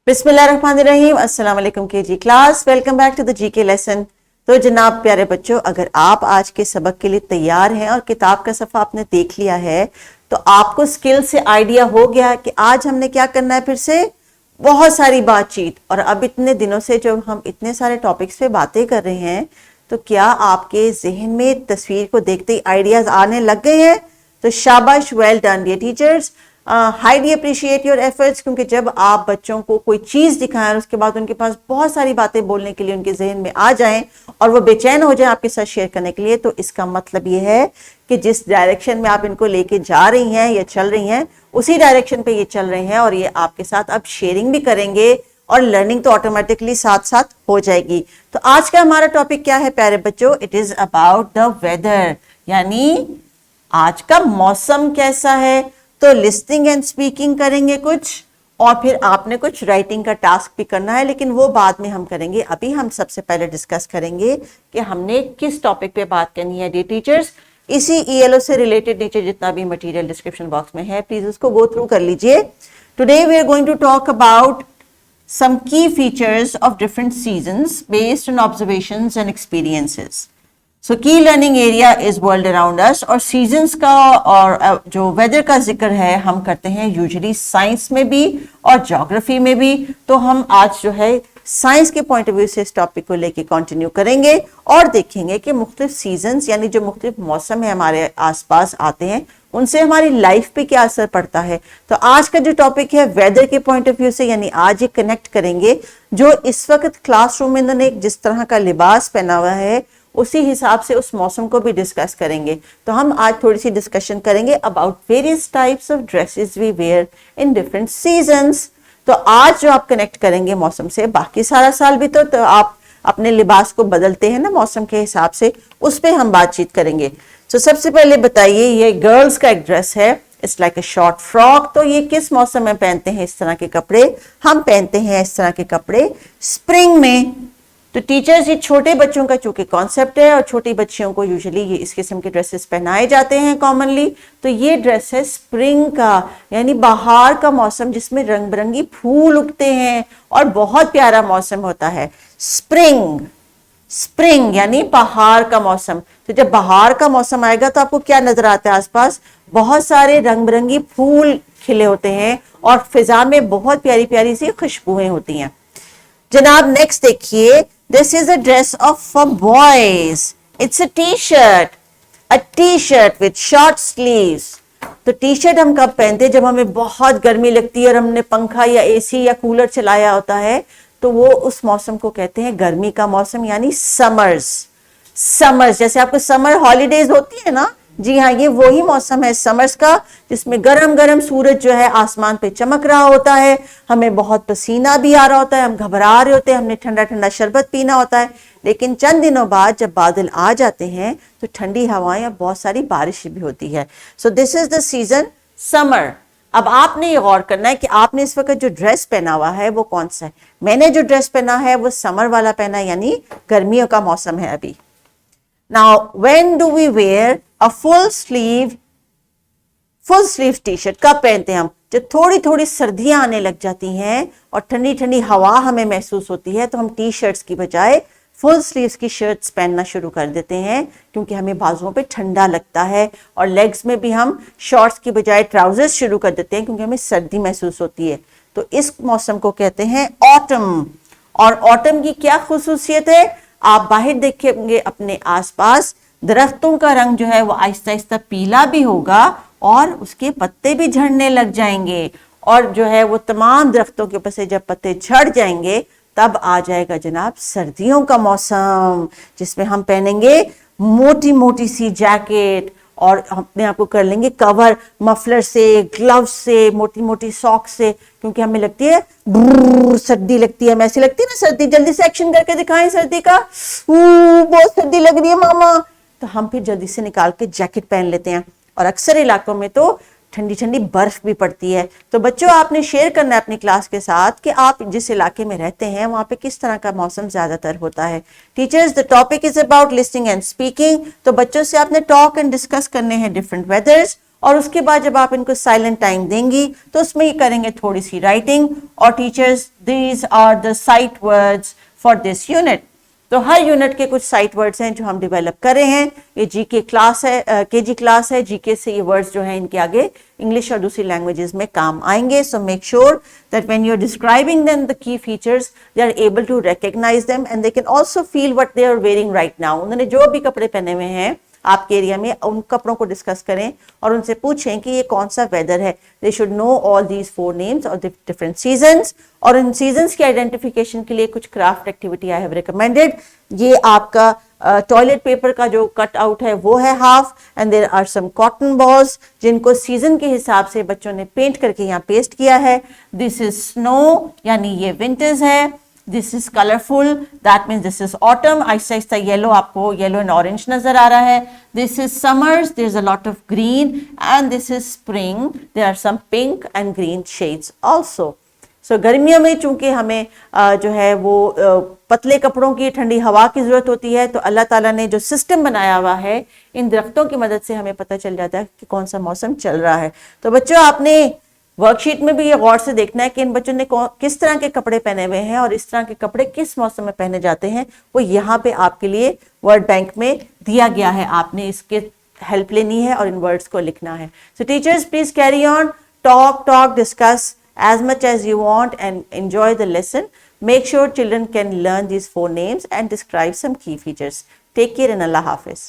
बिस्मिल्लाहिर्रहमानिर्रहीम। अस्सलाम वालेकुम K G class, welcome back to the G K lesson. तो जनाब प्यारे बच्चों, अगर आप आज के सबक के लिए तैयार हैं और किताब का सफ़ा आपने देख लिया है तो आपको स्किल से आइडिया हो गया कि आज हमने क्या करना है। फिर से बहुत सारी बातचीत, और अब इतने दिनों से जब हम इतने सारे टॉपिक्स पे बातें कर रहे हैं तो क्या आपके जहन में तस्वीर को देखते ही आइडियाज आने लग गए हैं? तो शाबाश, well done dear teachers, highly appreciate your efforts. क्योंकि जब आप बच्चों को कोई चीज दिखाएं और उसके बाद उनके पास बहुत सारी बातें बोलने के लिए उनके जहन में आ जाएं और वो बेचैन हो जाएं आपके साथ शेयर करने के लिए, तो इसका मतलब ये है कि जिस डायरेक्शन में आप इनको लेके जा रही हैं या चल रही हैं उसी डायरेक्शन पे ये चल रहे हैं और ये आपके साथ अब शेयरिंग भी करेंगे और लर्निंग तो ऑटोमेटिकली साथ साथ हो जाएगी। तो आज का हमारा टॉपिक क्या है प्यारे बच्चों? It is about the weather, यानी आज का मौसम कैसा है। तो लिस्निंग एंड स्पीकिंग करेंगे कुछ, और फिर आपने कुछ राइटिंग का टास्क भी करना है, लेकिन वो बाद में हम करेंगे। अभी हम सबसे पहले डिस्कस करेंगे कि हमने किस टॉपिक पे बात करनी है डियर टीचर्स। इसी ईएलओ से रिलेटेड नीचे जितना भी मटेरियल डिस्क्रिप्शन बॉक्स में है, प्लीज उसको गो थ्रू कर लीजिए। Today we are going to talk about some key features of different seasons based on observations and experiences. So key learning area is world around us, और seasons का और जो weather का जिक्र है हम करते हैं यूजुअली साइंस में भी और ज्योग्राफी में भी। तो हम आज जो है साइंस के पॉइंट ऑफ व्यू से इस टॉपिक को लेके कंटिन्यू करेंगे और देखेंगे कि मुख्तलिफ सीजन्स यानी जो मुख्तलिफ मौसम है हमारे आसपास आते हैं उनसे हमारी लाइफ पे क्या असर पड़ता है। तो आज का जो टॉपिक है वेदर के पॉइंट ऑफ व्यू से, यानी आज ये कनेक्ट करेंगे जो इस वक्त क्लासरूम में इन्होंने जिस तरह का लिबास पहना हुआ है उसी हिसाब से उस मौसम को भी डिस्कस करेंगे। तो हम आज थोड़ी सी डिस्कशन करेंगे about various types of dresses we wear in different seasons. तो आज जो आप कनेक्ट करेंगे मौसम से, बाकी सारा साल भी तो आप अपने लिबास को बदलते हैं ना मौसम के हिसाब से, उस पर हम बातचीत करेंगे। तो सबसे पहले बताइए, ये गर्ल्स का एक ड्रेस है, it's like a short frock. तो ये किस मौसम में पहनते हैं इस तरह के कपड़े? हम पहनते हैं इस तरह के कपड़े स्प्रिंग में। तो टीचर्स, ये छोटे बच्चों का चूंकि कॉन्सेप्ट है और छोटी बच्चियों को यूजुअली ये इस किस्म के ड्रेसेस पहनाए जाते हैं कॉमनली। तो ये ड्रेस है स्प्रिंग का, यानी बाहर का मौसम जिसमें रंग बिरंगी फूल उगते हैं और बहुत प्यारा मौसम होता है। स्प्रिंग, स्प्रिंग यानी बाहर का मौसम। तो जब बाहर का मौसम आएगा तो आपको क्या नजर आता है? आसपास बहुत सारे रंग बिरंगी फूल खिले होते हैं और फिजा में बहुत प्यारी प्यारी सी खुशबुएं होती हैं। जनाब नेक्स्ट देखिए, this is a dress of for boys. It's a T shirt, a T shirt with short sleeves. तो टी शर्ट हम कब पहनते हैं? जब हमें बहुत गर्मी लगती है और हमने पंखा या एसी या कूलर चलाया होता है, तो वो उस मौसम को कहते हैं गर्मी का मौसम, यानी समर्स। समर्स जैसे आपको समर हॉलीडेज होती है ना, जी हाँ, ये वही मौसम है समर्स का, जिसमें गरम गरम सूरज जो है आसमान पे चमक रहा होता है, हमें बहुत पसीना भी आ रहा होता है, हम घबरा रहे होते हैं, हमने ठंडा ठंडा शरबत पीना होता है। लेकिन चंद दिनों बाद जब बादल आ जाते हैं तो ठंडी हवाएं और बहुत सारी बारिश भी होती है। So this is the season summer. अब आपने ये गौर करना है कि आपने इस वक्त जो ड्रेस पहना हुआ है वो कौन सा है। मैंने जो ड्रेस पहना है वो समर वाला पहना है, यानी गर्मियों का मौसम है अभी। Now, when do we wear a full sleeve t shirt? कब पहनते हैं हम? जब थोड़ी थोड़ी सर्दियां आने लग जाती हैं और ठंडी ठंडी हवा हमें महसूस होती है तो हम टी शर्ट्स की बजाय फुल स्लीव्स की शर्ट्स पहनना शुरू कर देते हैं, क्योंकि हमें बाजुओं पे ठंडा लगता है। और लेग्स में भी हम शॉर्ट्स की बजाय ट्राउजर्स शुरू कर देते हैं क्योंकि हमें सर्दी महसूस होती है। तो इस मौसम को कहते हैं ऑटम। और ऑटम की क्या खुसूसियत है? आप बाहर देखेंगे अपने आसपास दरख्तों का रंग जो है वो आहिस्ता आहिस्ता पीला भी होगा और उसके पत्ते भी झड़ने लग जाएंगे, और जो है वो तमाम दरख्तों के ऊपर से जब पत्ते झड़ जाएंगे तब आ जाएगा जनाब सर्दियों का मौसम, जिसमें हम पहनेंगे मोटी मोटी सी जैकेट और अपने आप को कर लेंगे कवर मफलर से, ग्लव्स से, मोटी मोटी सॉक्स से, क्योंकि हमें लगती है सर्दी लगती है। हमें ऐसी लगती है ना सर्दी, जल्दी से एक्शन करके दिखाएं सर्दी का, बहुत सर्दी लग रही है मामा, तो हम फिर जल्दी से निकाल के जैकेट पहन लेते हैं। और अक्सर इलाकों में तो ठंडी ठंडी बर्फ भी पड़ती है। तो बच्चों, आपने शेयर करना है अपनी क्लास के साथ कि आप जिस इलाके में रहते हैं वहां पे किस तरह का मौसम ज्यादातर होता है। Teachers, the topic is about listening and speaking. तो बच्चों से आपने टॉक एंड डिस्कस करने हैं डिफरेंट वेदर्स, और उसके बाद जब आप इनको साइलेंट टाइम देंगी तो उसमें ये करेंगे थोड़ी सी राइटिंग। और teachers, these are the sight words for this unit. तो हर यूनिट के कुछ साइट वर्ड्स हैं जो हम डेवलप कर रहे हैं। ये जीके क्लास है, केजी क्लास है। जीके से ये वर्ड्स जो हैं इनके आगे इंग्लिश और दूसरी लैंग्वेजेस में काम आएंगे। So make sure that when you are describing them the key features they are able to recognize them and they can also feel what they are wearing right now. उन्होंने जो भी कपड़े पहने हुए हैं आपके एरिया में, उन कपड़ों को डिस्कस करें और उनसे पूछें कि ये कौन सा वेदर है। They should know all these 4 names और डिफरेंट सीजन्स। और इन सीजन्स की आइडेंटिफिकेशन के लिए कुछ craft activity I have recommended. ये आपका टॉयलेट पेपर का जो कट आउट है वो है half, and there are some cotton balls जिनको सीजन के हिसाब से बच्चों ने पेंट करके यहाँ पेस्ट किया है। दिस इज स्नो, यानी ये विंटर्स है। This is colourful, that means this is autumn. Aahista Aahista yellow, आपको येलो एंड ऑरेंज नजर आ रहा है। This is summers, there is a lot of green, and this is spring, there are some pink and green shades also. So गर्मियों में चूंकि हमें जो है वो पतले कपड़ों की, ठंडी हवा की जरूरत होती है, तो अल्लाह ताला ने जो सिस्टम बनाया हुआ है इन दरख्तों की मदद से हमें पता चल जाता है कि कौन सा मौसम चल रहा है। तो बच्चों, आपने वर्कशीट में भी ये गौर से देखना है कि इन बच्चों ने किस तरह के कपड़े पहने हुए हैं और इस तरह के कपड़े किस मौसम में पहने जाते हैं, वो यहाँ पे आपके लिए वर्ड बैंक में दिया गया है। आपने इसके हेल्प लेनी है और इन वर्ड्स को लिखना है। सो teachers, please carry on, talk, discuss as much as you want and enjoy the lesson. Make sure children can learn these 4 names and describe some key features. Take care and Allah Hafiz.